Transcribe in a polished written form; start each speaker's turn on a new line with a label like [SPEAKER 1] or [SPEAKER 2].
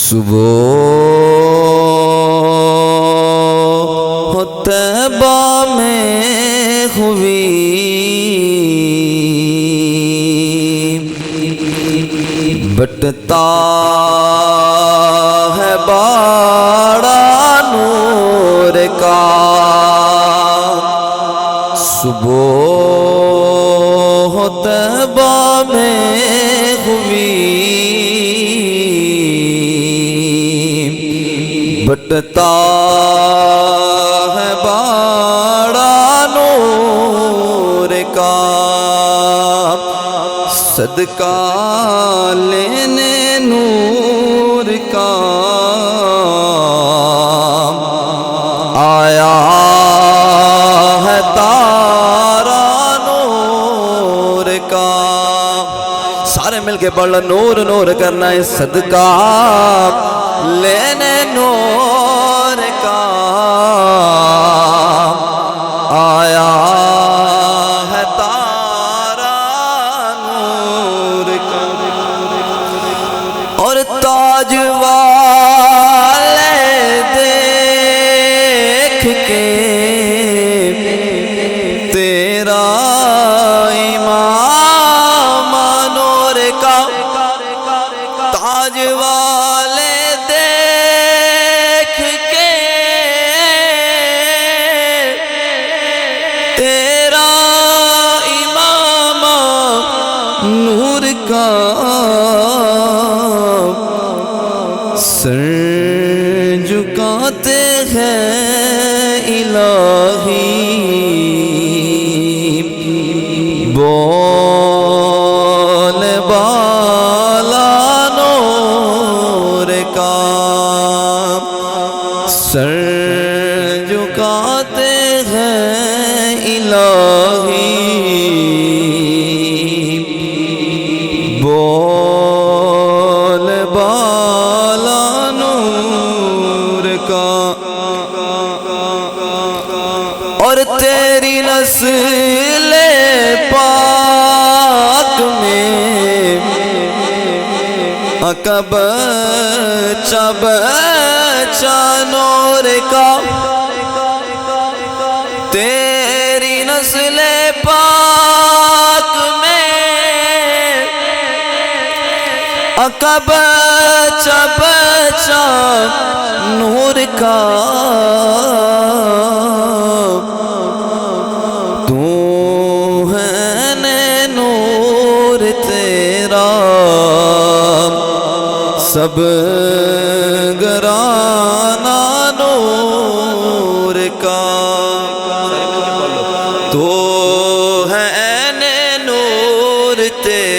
[SPEAKER 1] صبح طیبہ میں ہوئی بٹتا ہے باڑا نور کا صبح طیبہ میں ہوئی بٹتا ہے باڑا نور کا صدقہ لینے نور کا آیا ہے تارا نور کا سارے مل کے پڑھ لو نور نور کرنا ہے صدقہ لینے نور کا آیا ہے تارا نور کا اور تاج والے دیکھ کے تیرا امام نور کا تاج والے دیکھ کے تیرا امام نور کا سر جھکاتے ہیں الہی بول بالا نور کا سر جھکاتے ہیں الہی بول بالا نور کا اور تیری نسل پاک میں عقب چب نور کا تیری نسل پاک میں عقب چب نور کا تو ہے نور تیرا سب گرانا نور کا تو ہے نور تیرا